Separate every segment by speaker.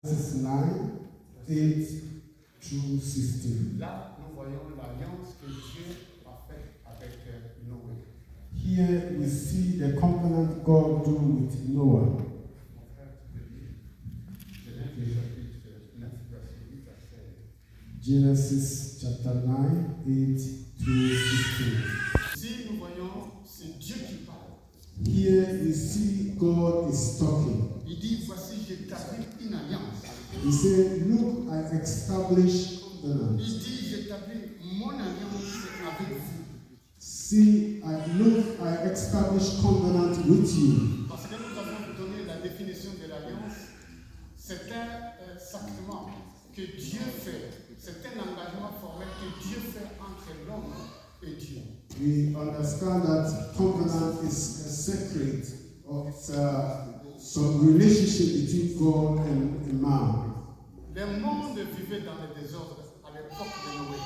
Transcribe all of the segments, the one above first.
Speaker 1: Genesis 9, 8 through 16.
Speaker 2: Là, nous voyons l'alliance que Dieu a faite avec Noé.
Speaker 1: Here we see the covenant God do with Noah.
Speaker 2: Mon frère, tu peux lire Genèse chapitre 9, verset 8 à 16.
Speaker 1: Genesis chapter 9, 8 through 16.
Speaker 2: Ici, nous voyons, c'est Dieu qui parle.
Speaker 1: Here we see God is talking.
Speaker 2: Il dit, voici, j'établis une alliance.
Speaker 1: He said, look, I establish covenant.
Speaker 2: Il dit, j'établis mon alliance avec vous.
Speaker 1: See, I establish covenant with you.
Speaker 2: Parce que nous avons donné la définition de l'alliance. C'est un sacrement que Dieu fait. C'est un engagement formel que Dieu fait entre l'homme et Dieu.
Speaker 1: We understand that covenant is a secret of some relationship between God and man.
Speaker 2: Le monde vivait dans le désordre à l'époque de Noé.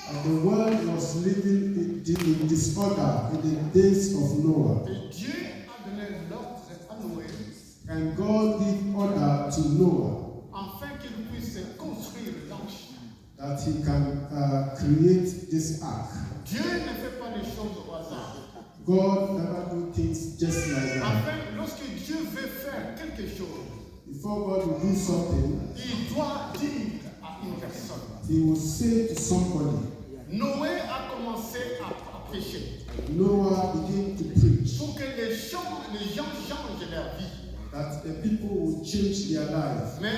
Speaker 1: And the world was living in disorder in the days of Noah.
Speaker 2: Et Dieu a donné l'ordre à Noé
Speaker 1: And God gave order to Noah
Speaker 2: afin qu'il puisse construire l'arche.
Speaker 1: that he can create this ark.
Speaker 2: Dieu ne fait pas les choses au hasard.
Speaker 1: God never do things just like that.
Speaker 2: Enfin, lorsque Dieu veut faire quelque chose,
Speaker 1: Before God will do something,
Speaker 2: il doit dire à une personne.
Speaker 1: he will say to somebody.
Speaker 2: Noé a commencé à prêcher
Speaker 1: Noah began to preach
Speaker 2: pour que les gens changent leur vie.
Speaker 1: that the people will change their life.
Speaker 2: Mais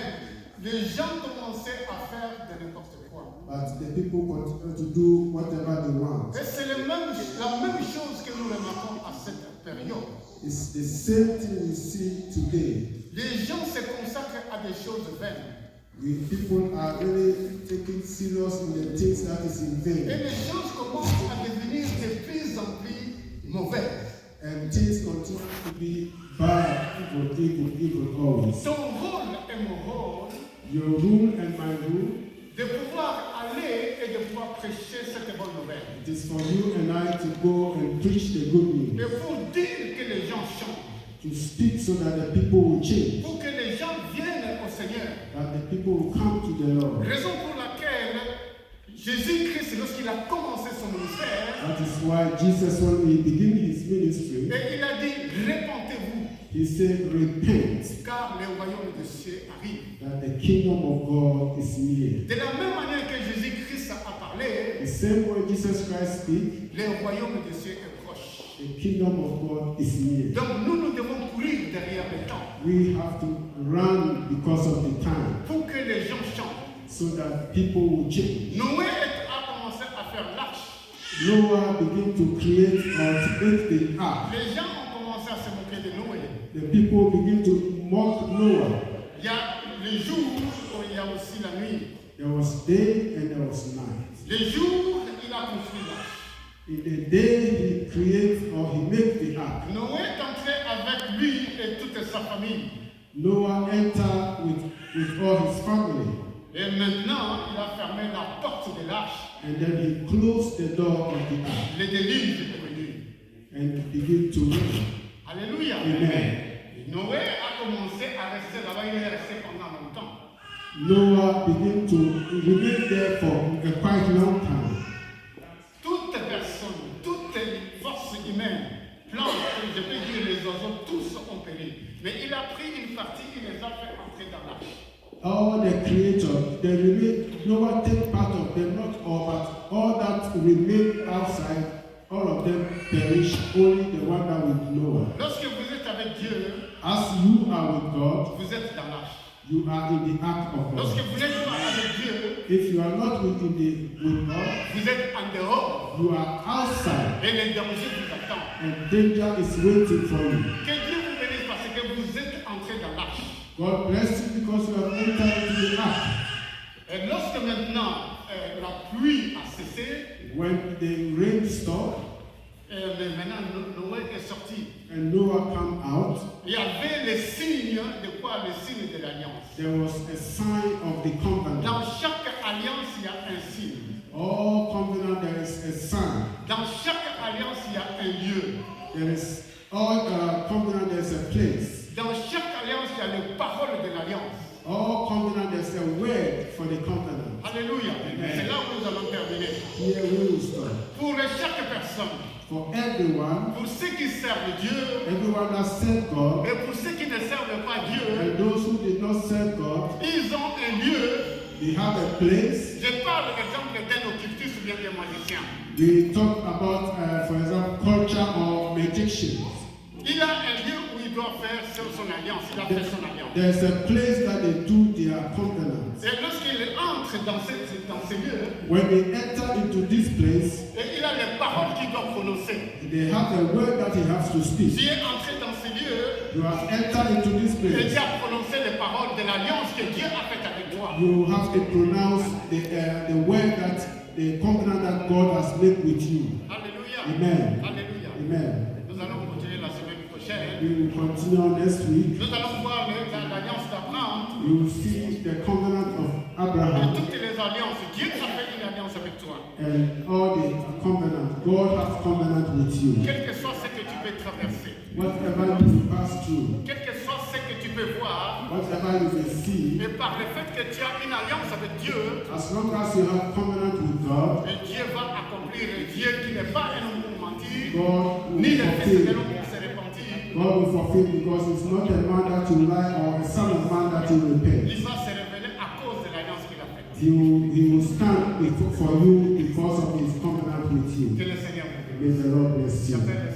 Speaker 2: les gens commençaient à faire de n'importe quoi.
Speaker 1: But the people continue to do whatever they want.
Speaker 2: Et c'est la même chose que nous remarquons à cette période.
Speaker 1: It's the same thing we see today.
Speaker 2: Les gens se consacrent à des choses vaines.
Speaker 1: People are really taking serious in the things that is in
Speaker 2: Et
Speaker 1: vain.
Speaker 2: les choses commencent à devenir de plus en plus mauvaises.
Speaker 1: And things continue to be bad, evil always.
Speaker 2: Ton rôle et mon rôle
Speaker 1: Your rule and my rule,
Speaker 2: de pouvoir aller et de pouvoir prêcher cette bonne nouvelle.
Speaker 1: it is for you and I to go and preach the good news.
Speaker 2: Et pour dire que les gens changent.
Speaker 1: To speak so that the people will change.
Speaker 2: Pour que les gens viennent au Seigneur.
Speaker 1: That the people will come to the Lord.
Speaker 2: Raison pour laquelle Jésus-Christ, lorsqu'il a commencé son ministère,
Speaker 1: That is why Jesus, when he began his ministry,
Speaker 2: et il a dit, répentez-vous,
Speaker 1: he said, repent,
Speaker 2: car le royaume des cieux arrive.
Speaker 1: that the kingdom of God is near.
Speaker 2: De la même manière que Jésus-Christ a parlé,
Speaker 1: The same way Jesus Christ speak,
Speaker 2: le royaume des cieux est proche.
Speaker 1: the kingdom of God is near.
Speaker 2: Donc nous devons courir derrière le temps
Speaker 1: We have to run because of the time,
Speaker 2: pour que les gens changent.
Speaker 1: so that people will change.
Speaker 2: Noé a commencé à faire l'arche.
Speaker 1: Noah began to create or to make the ark.
Speaker 2: Les gens ont commencé à se moquer de Noé.
Speaker 1: The people begin to mock Noah.
Speaker 2: Il y a les jours où il y a aussi la nuit.
Speaker 1: There was day and there was night.
Speaker 2: Les jours, il a construit l'arche.
Speaker 1: In the day he creates or he makes the ark,
Speaker 2: Noé est entré avec lui et toute sa famille.
Speaker 1: Noah entered with all his family.
Speaker 2: Et maintenant, il a fermé la porte de l'arche.
Speaker 1: And then he closed the door of the ark
Speaker 2: Le déluge est venu.
Speaker 1: and began to rain.
Speaker 2: Alléluia.
Speaker 1: Amen.
Speaker 2: Noé a commencé à rester là-bas. Il est resté pendant longtemps.
Speaker 1: Noah began to remain there for a quite long time.
Speaker 2: Toute personne, toute force humaine, plantes, je peux dire les oiseaux, tous ont péri. Mais il a pris une partie, il les a fait entrer dans l'arche.
Speaker 1: All the creatures, they remain, Noah take part of them, not all, but all that remain outside, all of them perish, only the one that with Noah.
Speaker 2: Lorsque vous êtes avec Dieu,
Speaker 1: As you are with God,
Speaker 2: vous êtes dans l'arche.
Speaker 1: you are in the ark of
Speaker 2: Lorsque
Speaker 1: God.
Speaker 2: vous n'êtes pas avec Dieu,
Speaker 1: If you are not with God,
Speaker 2: vous êtes en dehors.
Speaker 1: you are outside,
Speaker 2: Et le danger vous attend.
Speaker 1: and danger is waiting for you.
Speaker 2: Que Dieu vous bénisse parce que vous êtes entré dans l'arche.
Speaker 1: God bless you because you have entered into the ark.
Speaker 2: Et lorsque maintenant la pluie a cessé,
Speaker 1: When the rain stopped
Speaker 2: mais maintenant Noé est sorti.
Speaker 1: and Noah came out,
Speaker 2: Il y avait les signes de quoi? Les signes de l'alliance.
Speaker 1: there was a sign of the covenant.
Speaker 2: Dans chaque alliance, il y a un signe.
Speaker 1: All covenant, there is a sign.
Speaker 2: Dans chaque alliance, il y a un lieu.
Speaker 1: There is all covenant, there is a place.
Speaker 2: Dans chaque alliance, il y a les paroles de l'alliance.
Speaker 1: All covenant.
Speaker 2: Alléluia. C'est là où nous allons terminer.
Speaker 1: Here we will stop.
Speaker 2: Pour chaque personne,
Speaker 1: For everyone,
Speaker 2: pour ceux qui servent Dieu,
Speaker 1: everyone that served God,
Speaker 2: et pour ceux qui ne servent pas Dieu,
Speaker 1: and those who did not serve God,
Speaker 2: ils ont un lieu.
Speaker 1: they have a place.
Speaker 2: Je parle par exemple d'un occultiste ou bien des magiciens.
Speaker 1: We talk about, for example, culture or magicians.
Speaker 2: Il a un lieu où il doit faire son alliance. Il a fait son alliance.
Speaker 1: There's a place that they do their covenant.
Speaker 2: Et lorsqu'il entre dans ces lieux,
Speaker 1: When they enter into this place,
Speaker 2: et il a les paroles qu'il doit prononcer.
Speaker 1: they have a word that he has to speak.
Speaker 2: Tu es entré dans ces lieux
Speaker 1: You have entered into this
Speaker 2: et
Speaker 1: place.
Speaker 2: tu as prononcé les paroles de l'alliance que Dieu a faite avec toi.
Speaker 1: You have to pronounce the word that the covenant that God has made with you.
Speaker 2: Alléluia.
Speaker 1: Amen.
Speaker 2: Alléluia.
Speaker 1: Amen.
Speaker 2: Nous allons continuer la semaine prochaine.
Speaker 1: We will continue next week.
Speaker 2: Nous allons voir l'alliance d'Abraham.
Speaker 1: You will see the covenant of
Speaker 2: Et
Speaker 1: Abraham
Speaker 2: toutes les alliances. Dieu a fait une alliance avec toi.
Speaker 1: and all the covenant. God has covenant with you.
Speaker 2: Quel que soit ce que tu peux traverser,
Speaker 1: Whatever you pass through,
Speaker 2: quel que soit ce que tu peux voir,
Speaker 1: whatever you may see,
Speaker 2: et par le fait que tu as une alliance avec Dieu,
Speaker 1: as long as you have covenant with God,
Speaker 2: et Dieu va accomplir. Et Dieu qui n'est pas un homme pour mentir,
Speaker 1: God
Speaker 2: ni
Speaker 1: will
Speaker 2: le fils de
Speaker 1: fulfill.
Speaker 2: l'homme pour se repentir.
Speaker 1: God will fulfill because it's not a man that will lie or a son of man that will repent.
Speaker 2: Il va se révéler à cause de l'alliance qu'il a faite.
Speaker 1: He will stand for you because of his covenant with
Speaker 2: Que
Speaker 1: you.
Speaker 2: le Seigneur vous bénisse.
Speaker 1: May the Lord bless you.
Speaker 2: J'appelle le